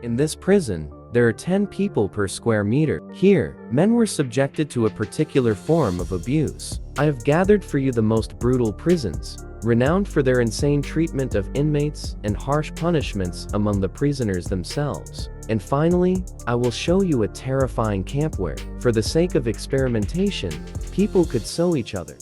In this prison, there are 10 people per square meter. Here, men were subjected to a particular form of abuse. I have gathered for you the most brutal prisons, renowned for their insane treatment of inmates and harsh punishments among the prisoners themselves. And finally, I will show you a terrifying camp where, for the sake of experimentation, people could sew each other.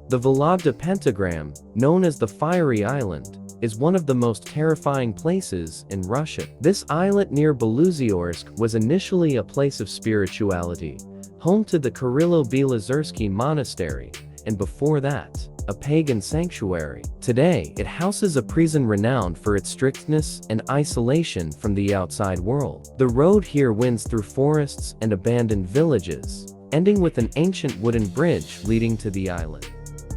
The Vologda pentagram, known as the Fiery Island, is one of the most terrifying places in Russia. This islet near Beloozyorsk was initially a place of spirituality, home to the Kirillo-Belozersky monastery, and before that, a pagan sanctuary. Today, it houses a prison renowned for its strictness and isolation from the outside world. The road here winds through forests and abandoned villages, ending with an ancient wooden bridge leading to the island.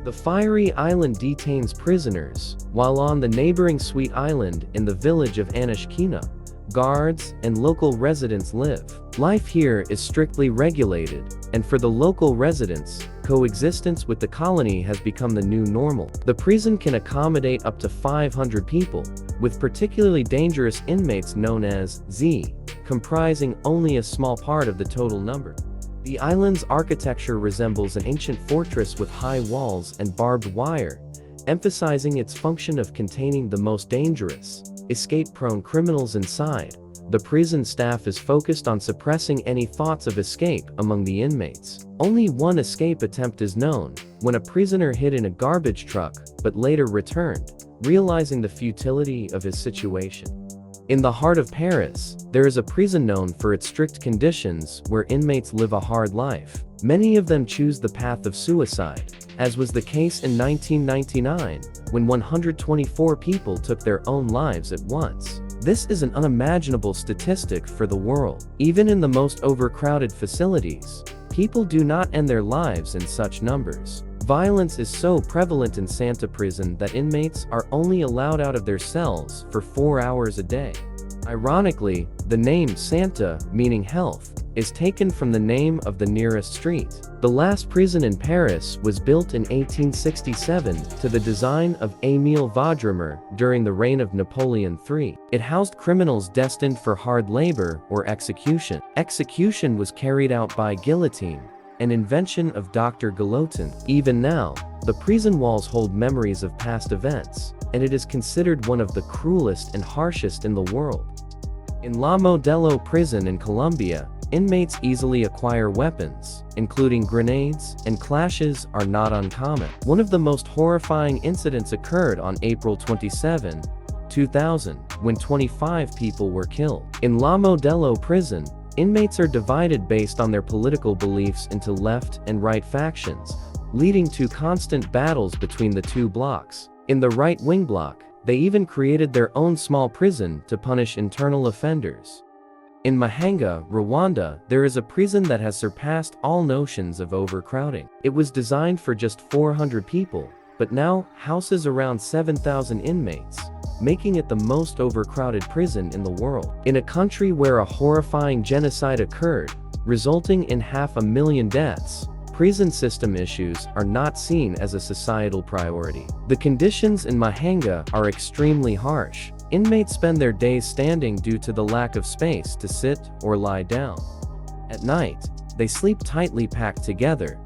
The Fiery Island detains prisoners, while on the neighboring Sweet Island in the village of Anishkina, guards and local residents live. Life here is strictly regulated, and for the local residents, coexistence with the colony has become the new normal. The prison can accommodate up to 500 people, with particularly dangerous inmates known as Z, comprising only a small part of the total number. The island's architecture resembles an ancient fortress with high walls and barbed wire, emphasizing its function of containing the most dangerous, escape-prone criminals inside. The prison staff is focused on suppressing any thoughts of escape among the inmates. Only one escape attempt is known, when a prisoner hid in a garbage truck, but later returned, realizing the futility of his situation. In the heart of Paris, there is a prison known for its strict conditions where inmates live a hard life. Many of them choose the path of suicide, as was the case in 1999, when 124 people took their own lives at once. This is an unimaginable statistic for the world. Even in the most overcrowded facilities, people do not end their lives in such numbers. Violence is so prevalent in Santa Prison that inmates are only allowed out of their cells for 4 hours a day. Ironically, the name Santa, meaning health, is taken from the name of the nearest street. The last prison in Paris was built in 1867 to the design of Émile Vaudremont during the reign of Napoleon III. It housed criminals destined for hard labor or execution. Execution was carried out by guillotine, an invention of Dr. Guillotin. Even now, the prison walls hold memories of past events, and it is considered one of the cruelest and harshest in the world. In La Modelo prison in Colombia, inmates easily acquire weapons, including grenades, and clashes are not uncommon. One of the most horrifying incidents occurred on April 27, 2000, when 25 people were killed. In La Modelo prison, inmates are divided based on their political beliefs into left and right factions, leading to constant battles between the two blocks. In the right-wing bloc, they even created their own small prison to punish internal offenders. In Mahanga, Rwanda, there is a prison that has surpassed all notions of overcrowding. It was designed for just 400 people, but now houses around 7,000 inmates, making it the most overcrowded prison in the world. In a country where a horrifying genocide occurred, resulting in 500,000 deaths, prison system issues are not seen as a societal priority. The conditions in Mahanga are extremely harsh. Inmates spend their days standing due to the lack of space to sit or lie down. At night, they sleep tightly packed together,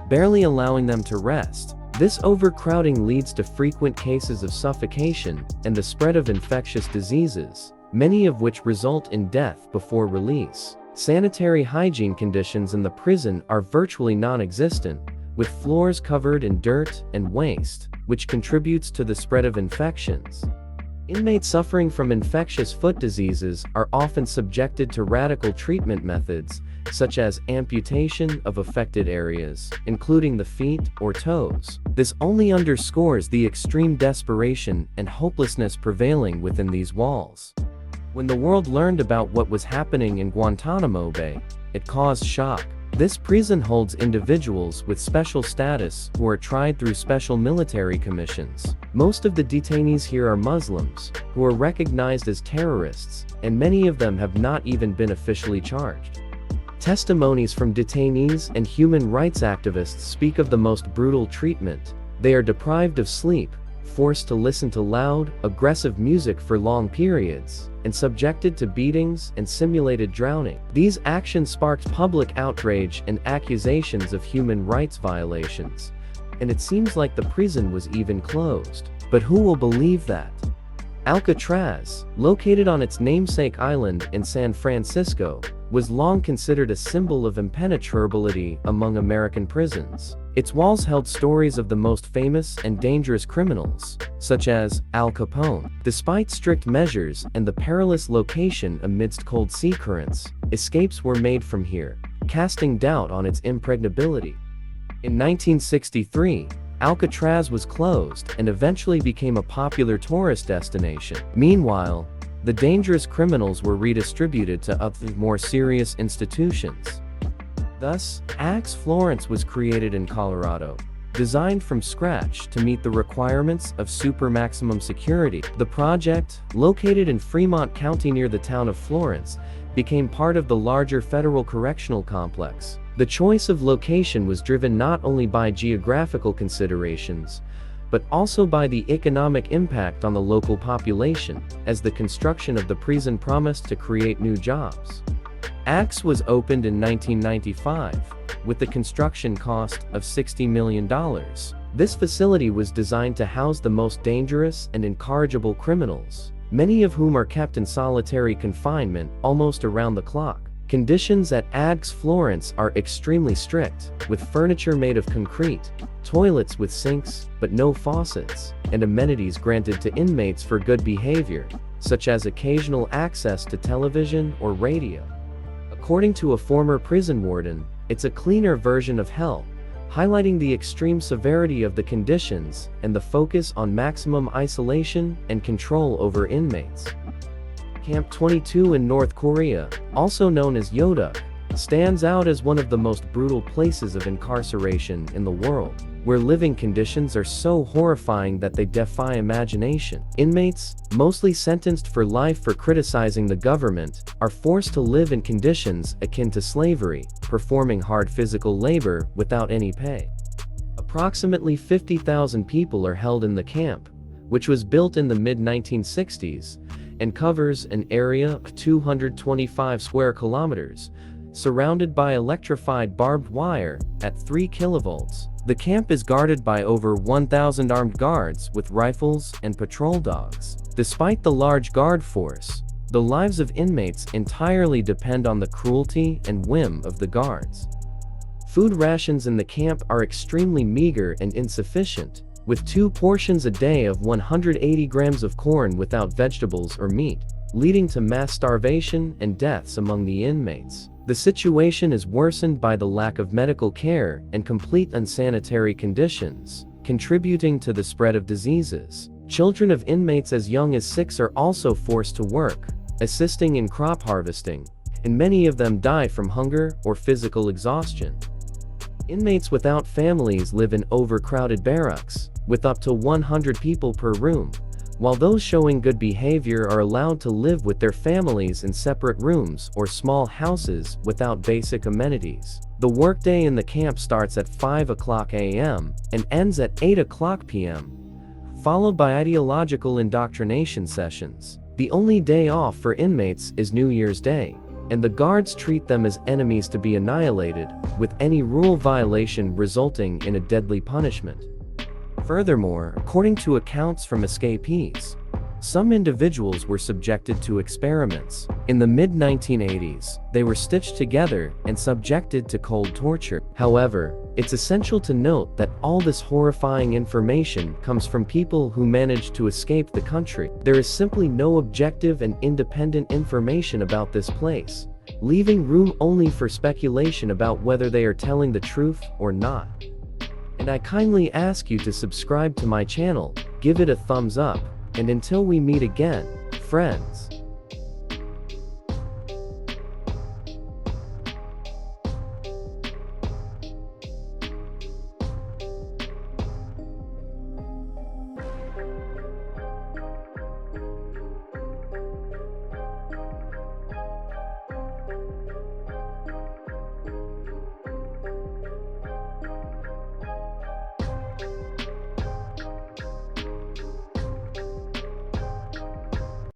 barely allowing them to rest. This overcrowding leads to frequent cases of suffocation and the spread of infectious diseases, many of which result in death before release. Sanitary hygiene conditions in the prison are virtually non-existent, with floors covered in dirt and waste, which contributes to the spread of infections. Inmates suffering from infectious foot diseases are often subjected to radical treatment methods, such as amputation of affected areas, including the feet or toes. This only underscores the extreme desperation and hopelessness prevailing within these walls. When the world learned about what was happening in Guantanamo Bay, it caused shock. This prison holds individuals with special status who are tried through special military commissions. Most of the detainees here are Muslims, who are recognized as terrorists, and many of them have not even been officially charged. Testimonies from detainees and human rights activists speak of the most brutal treatment. They are deprived of sleep, forced to listen to loud, aggressive music for long periods, and subjected to beatings and simulated drowning. These actions sparked public outrage and accusations of human rights violations, and it seems like the prison was even closed. But who will believe that? Alcatraz, located on its namesake island in San Francisco, was long considered a symbol of impenetrability among American prisons. Its walls held stories of the most famous and dangerous criminals, such as Al Capone. Despite strict measures and the perilous location amidst cold sea currents, escapes were made from here, casting doubt on its impregnability. In 1963, Alcatraz was closed and eventually became a popular tourist destination. Meanwhile, the dangerous criminals were redistributed to other more serious institutions. Thus, Florence was created in Colorado, designed from scratch to meet the requirements of super maximum security. The project, located in Fremont County near the town of Florence, became part of the larger federal correctional complex. The choice of location was driven not only by geographical considerations, but also by the economic impact on the local population, as the construction of the prison promised to create new jobs. AX was opened in 1995, with the construction cost of $60 million. This facility was designed to house the most dangerous and incorrigible criminals, many of whom are kept in solitary confinement almost around the clock. Conditions at AX Florence are extremely strict, with furniture made of concrete, toilets with sinks but no faucets, and amenities granted to inmates for good behavior, such as occasional access to television or radio. According to a former prison warden, it's a cleaner version of hell, highlighting the extreme severity of the conditions and the focus on maximum isolation and control over inmates. Camp 22 in North Korea, also known as Yodok, stands out as one of the most brutal places of incarceration in the world, where living conditions are so horrifying that they defy imagination. Inmates, mostly sentenced for life for criticizing the government, are forced to live in conditions akin to slavery, performing hard physical labor without any pay. Approximately 50,000 people are held in the camp, which was built in the mid-1960s, and covers an area of 225 square kilometers, surrounded by electrified barbed wire at 3 kilovolts. The camp is guarded by over 1,000 armed guards with rifles and patrol dogs. Despite the large guard force, the lives of inmates entirely depend on the cruelty and whim of the guards. Food rations in the camp are extremely meager and insufficient, with 2 portions a day of 180 grams of corn without vegetables or meat, leading to mass starvation and deaths among the inmates. The situation is worsened by the lack of medical care and complete unsanitary conditions, contributing to the spread of diseases. Children of inmates as young as 6 are also forced to work, assisting in crop harvesting, and many of them die from hunger or physical exhaustion. Inmates without families live in overcrowded barracks, with up to 100 people per room, while those showing good behavior are allowed to live with their families in separate rooms or small houses without basic amenities. The workday in the camp starts at 5 o'clock a.m. and ends at 8 o'clock p.m., followed by ideological indoctrination sessions. The only day off for inmates is New Year's Day, and the guards treat them as enemies to be annihilated, with any rule violation resulting in a deadly punishment. Furthermore, according to accounts from escapees, some individuals were subjected to experiments. In the mid-1980s, they were stitched together and subjected to cold torture. However, it's essential to note that all this horrifying information comes from people who managed to escape the country. There is simply no objective and independent information about this place, leaving room only for speculation about whether they are telling the truth or not. And I kindly ask you to subscribe to my channel, give it a thumbs up, and until we meet again, friends.